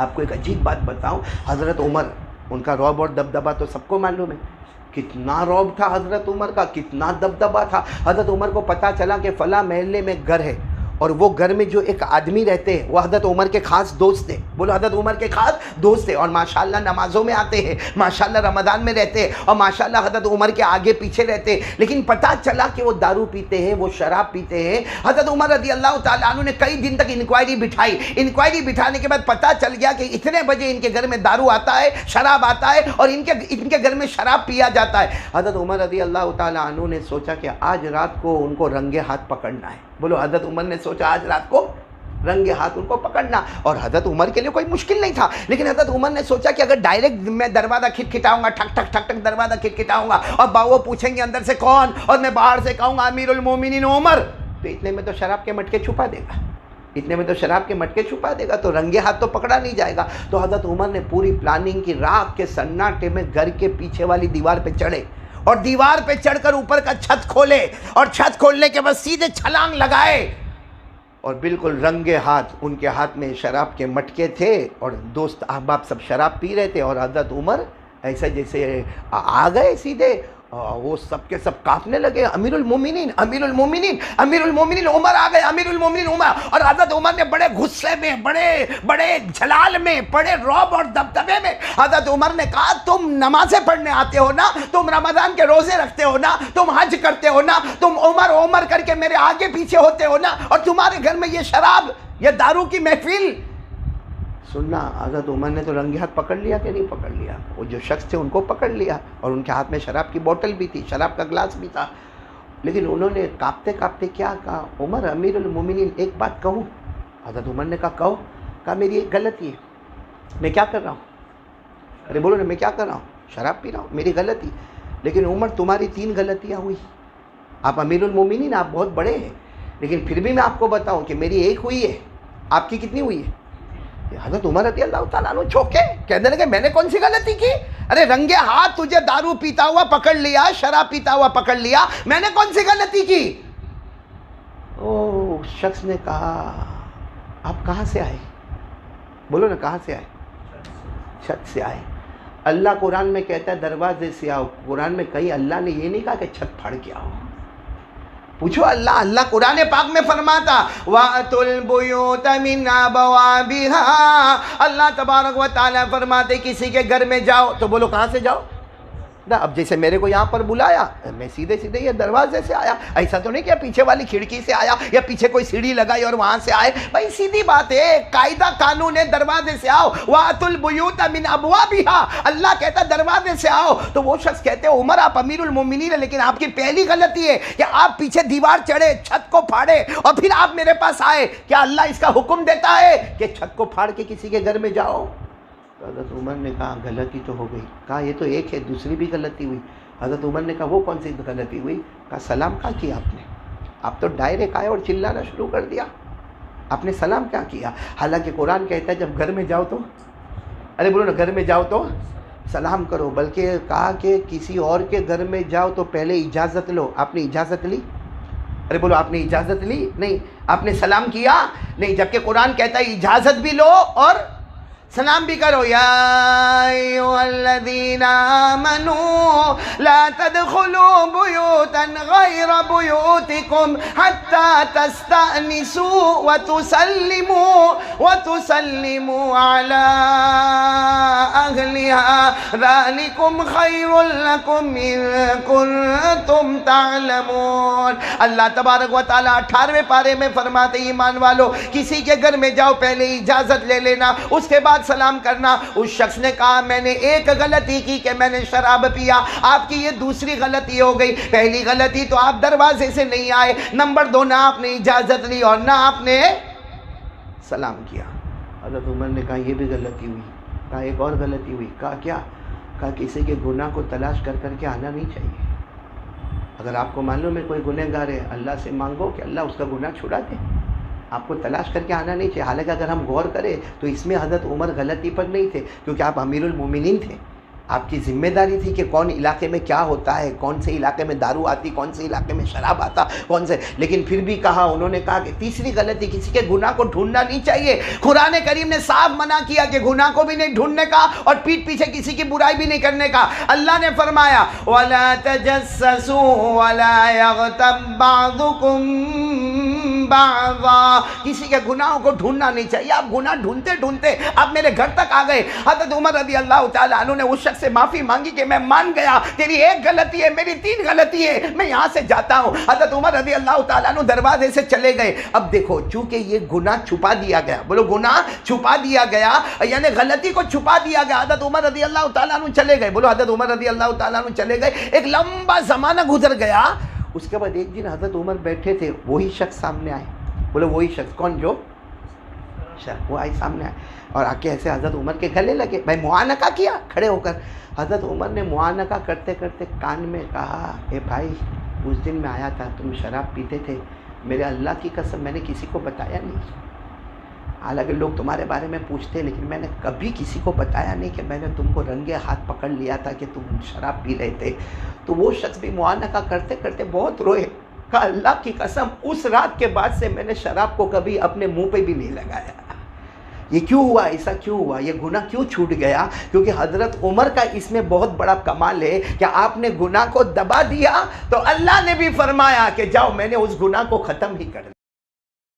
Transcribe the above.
آپ کو ایک عجیب بات بتاؤں، حضرت عمر، ان کا رعب اور دبدبہ تو سب کو معلوم ہے، کتنا رعب تھا حضرت عمر کا، کتنا دبدبہ تھا۔ حضرت عمر کو پتہ چلا کہ فلاں محلے میں گھر ہے، اور وہ گھر میں جو ایک آدمی رہتے ہیں وہ حضرت عمر کے خاص دوست تھے، بولو حضرت عمر کے خاص دوست تھے، اور ماشاءاللہ نمازوں میں آتے ہیں، ماشاءاللہ رمضان میں رہتے ہیں، اور ماشاءاللہ حضرت عمر کے آگے پیچھے رہتے ہیں، لیکن پتہ چلا کہ وہ دارو پیتے ہیں، وہ شراب پیتے ہیں۔ حضرت عمر رضی اللہ تعالیٰ عنہ نے کئی دن تک انکوائری بٹھائی، انکوائری بٹھانے کے بعد پتہ چل گیا کہ اتنے بجے ان کے گھر میں دارو آتا ہے، شراب آتا ہے، اور ان کے گھر میں شراب پیا جاتا ہے۔ حضرت عمر رضی اللہ تعالیٰ عنہ نے سوچا کہ آج رات کو ان کو رنگے ہاتھ پکڑنا ہے، بولو حضرت عمر نے سوچا آج رات کو رنگے ہاتھ ان کو پکڑنا، اور حضرت عمر کے لیے کوئی مشکل نہیں تھا، لیکن حضرت عمر نے سوچا کہ اگر ڈائریکٹ میں دروازہ کھٹکھٹاؤں گا، ٹھک ٹھک ٹھک ٹھک دروازہ کھٹکھٹاؤں گا، اور وہ پوچھیں گے اندر سے کون، اور میں باہر سے کہوں گا امیر المومنین عمر، تو اتنے میں تو شراب کے مٹکے چھپا دے گا، اتنے میں تو شراب کے مٹکے چھپا دے گا، تو رنگے ہاتھ تو پکڑا نہیں جائے گا۔ تو حضرت عمر نے پوری پلاننگ کی، رات کے سناٹے میں گھر کے پیچھے والی دیوار پہ چڑھے، اور دیوار پہ چڑھ کر اوپر کا چھت کھولے، اور چھت کھولنے کے بعد سیدھے چھلانگ لگائے، اور بالکل رنگے ہاتھ ان کے ہاتھ میں شراب کے مٹکے تھے، اور دوست احباب سب شراب پی رہے تھے، اور حضرت عمر ایسے جیسے آ گئے سیدھے، وہ سب کے سب کانپنے لگے، امیر المومنین امیر المومنین امیر المومنین عمر آ گئے، امیر المومنین عمر۔ اور حضرت عمر نے بڑے غصے میں، بڑے جلال میں، بڑے رعب اور دبدبے میں حضرت عمر نے کہا تم نمازیں پڑھنے آتے ہو نا، تم رمضان کے روزے رکھتے ہو نا، تم حج کرتے ہو نا، تم عمر عمر کر کے میرے آگے پیچھے ہوتے ہو نا، اور تمہارے گھر میں یہ شراب، یہ دارو کی محفل۔ سننا، حضرت عمر نے تو رنگے ہاتھ پکڑ لیا کہ نہیں پکڑ لیا؟ وہ جو شخص تھے ان کو پکڑ لیا، اور ان کے ہاتھ میں شراب کی بوتل بھی تھی، شراب کا گلاس بھی تھا، لیکن انہوں نے کانپتے کانپتے کیا کہا، عمر امیر المومنین ایک بات کہوں؟ حضرت عمر نے کہا کہو۔ کہا میری ایک غلطی ہے، میں کیا کر رہا ہوں؟ ارے بولو نا، میں کیا کر رہا ہوں؟ شراب پی رہا ہوں، میری غلطی۔ لیکن عمر تمہاری 3 غلطیاں ہوئی، آپ امیر المومنین، آپ بہت بڑے ہیں، لیکن پھر بھی میں آپ کو بتاؤں کہ میری ایک ہوئی ہے، آپ کی کتنی ہوئی ہے؟ حضرت عمر رضی اللہ تعالیٰ عنہ چوکے، کہنے لگے میں نے کون سی غلطی کی؟ ارے رنگے ہاتھ تجھے دارو پیتا ہوا پکڑ لیا، شراب پیتا ہوا پکڑ لیا، میں نے کون سی غلطی کی؟ شخص نے کہا آپ کہاں سے آئے؟ بولو نا، کہاں سے آئے؟ چھت سے آئے۔ اللہ قرآن میں کہتا ہے دروازے سے آؤ، قرآن میں کہیں اللہ نے یہ نہیں کہا کہ چھت پھاڑ کے آؤ۔ پوچھو اللہ قرآن پاک میں فرماتا وَأْتُوا الْبُيُوتَ مِنْ أَبْوَابِهَا، اللہ تبارک و تعالیٰ فرماتے کسی کے گھر میں جاؤ تو بولو کہاں سے جاؤ؟ اب جیسے میرے کو یہاں پر بلایا، میں سیدھے یہ دروازے سے آیا، ایسا تو نہیں کہ پیچھے والی کھڑکی سے آیا یا پیچھے کوئی سیڑھی لگائی اور وہاں سے آئے، بھائی سیدھی بات ہے، قاعدہ قانون ہے، دروازے سے آؤ۔ وَأْتُوا الْبُيُوتَ مِنْ أَبْوَابِهَا، اللہ کہتا دروازے سے آؤ۔ تو وہ شخص کہتے ہیں عمر آپ امیر المومنین ہیں، لیکن آپ کی پہلی غلطی ہے کہ آپ پیچھے دیوار چڑھے، چھت کو پھاڑے، اور پھر آپ میرے پاس آئے۔ کیا اللہ اس کا حکم دیتا ہے کہ چھت کو پھاڑ کے کسی کے گھر میں جاؤ؟ حضرت عمر نے کہا غلطی تو ہو گئی۔ کہا یہ تو ایک ہے، دوسری بھی غلطی ہوئی۔ حضرت عمر نے کہا وہ کون سی غلطی ہوئی؟ کہا سلام کیا کیا آپ نے؟ آپ تو ڈائریکٹ آئے اور چلانا شروع کر دیا، آپ نے سلام کیا کیا؟ حالانکہ قرآن کہتا ہے جب گھر میں جاؤ تو، ارے بولو نا، گھر میں جاؤ تو سلام کرو، بلکہ کہا کہ کسی اور کے گھر میں جاؤ تو پہلے اجازت لو۔ آپ نے اجازت لی؟ ارے بولو آپ نے اجازت لی؟ نہیں۔ آپ نے سلام کیا؟ نہیں، جبکہ قرآن کہتا ہے اجازت بھی لو اور سلام بھی کرو۔ یا ایھا الذین آمنوا لا تدخلوا بیوتا غیر بیوتکم حتی تستأنسوا وتسلموا علی اہلها ذلکم خیر لکم ان کنتم تعلمون۔ اللہ تبارک و تعالیٰ 18ویں پارے میں فرماتے ایمان والو کسی کے گھر میں جاؤ پہلے اجازت لے لینا، اس کے بعد سلام کرنا۔ اس شخص نے کہا میں نے ایک غلطی کی کہ میں نے شراب پیا، آپ کی یہ دوسری غلطی ہو گئی۔ پہلی غلطی تو آپ دروازے سے نہیں آئے، نمبر 2 نہ آپ نے اجازت لی اور نہ آپ نے سلام کیا۔ حضرت عمر نے کہا یہ بھی غلطی ہوئی۔ کہا ایک اور غلطی ہوئی۔ کہا کیا؟ کہا کسی کے گناہ کو تلاش کر کر کے آنا نہیں چاہیے۔ اگر آپ کو معلوم ہے کوئی گنہ گار ہے، اللہ سے مانگو کہ اللہ اس کا گناہ چھڑا دے، آپ کو تلاش کر کے آنا نہیں چاہیے۔ حالانکہ اگر ہم غور کریں تو اس میں حضرت عمر غلطی پر نہیں تھے، کیونکہ آپ امیر المومنین تھے، آپ کی ذمہ داری تھی کہ کون علاقے میں کیا ہوتا ہے، کون سے علاقے میں دارو آتی، کون سے علاقے میں شراب آتا، کون سے، لیکن پھر بھی کہا انہوں نے کہا کہ تیسری غلطی، کسی کے گناہ کو ڈھونڈنا نہیں چاہیے۔ قرآن کریم نے صاف منع کیا کہ گناہ کو بھی نہیں ڈھونڈنے کا اور پیٹھ پیچھے کسی کی برائی بھی نہیں کرنے کا۔ اللہ نے فرمایا وَلَا تَجَسَّسُوا وَلَا يَغْتَبْ بَعْضُكُمْ بَعْضًا، کسی کے گناہوں کو ڈھونڈنا نہیں چاہیے۔ آپ گناہ ڈھونڈتے ڈھونڈتے آپ میرے گھر تک آ گئے۔ حضرت عمر رضی اللہ تعالیٰ عنہ نے اس شخص سے معافی مانگی کہ میں مان گیا، تیری ایک غلطی ہے، میری 3 غلطی ہے، میں یہاں سے جاتا ہوں۔ حضرت عمر رضی اللہ تعالیٰ عنہ دروازے سے چلے گئے۔ اب دیکھو چونکہ یہ گناہ چھپا دیا گیا، بولو گناہ چھپا دیا گیا، یعنی غلطی کو چھپا دیا گیا۔ حضرت عمر رضی اللہ تعالیٰ عنہ چلے گئے، بولو حضرت عمر رضی اللہ تعالیٰ عنہ چلے گئے۔ ایک لمبا زمانہ گزر گیا، اس کے بعد ایک دن حضرت عمر بیٹھے تھے، وہی شخص سامنے آئے، بولو وہی شخص، کون؟ جو شخص وہ آئی سامنے آئے اور آ کے ایسے حضرت عمر کے گلے لگے، بھائی معانقہ کیا کھڑے ہو کر۔ حضرت عمر نے معانقہ کرتے کرتے کان میں کہا، اے بھائی اس دن میں آیا تھا، تم شراب پیتے تھے، میرے اللہ کی قسم میں نے کسی کو بتایا نہیں، حالانکہ لوگ تمہارے بارے میں پوچھتے ہیں، لیکن میں نے کبھی کسی کو بتایا نہیں کہ میں نے تم کو رنگے ہاتھ پکڑ لیا تھا کہ تم شراب پی رہے تھے۔ تو وہ شخص بھی معانقہ کرتے کرتے بہت روئے، کہا اللہ کی قسم اس رات کے بعد سے میں نے شراب کو کبھی اپنے منہ پہ بھی نہیں لگایا۔ یہ کیوں ہوا؟ ایسا کیوں ہوا؟ یہ گناہ کیوں چھوٹ گیا؟ کیونکہ حضرت عمر کا اس میں بہت بڑا کمال ہے کہ آپ نے گناہ کو دبا دیا تو اللہ نے بھی فرمایا کہ جاؤ میں نے اس گناہ کو ختم ہی کر دیا۔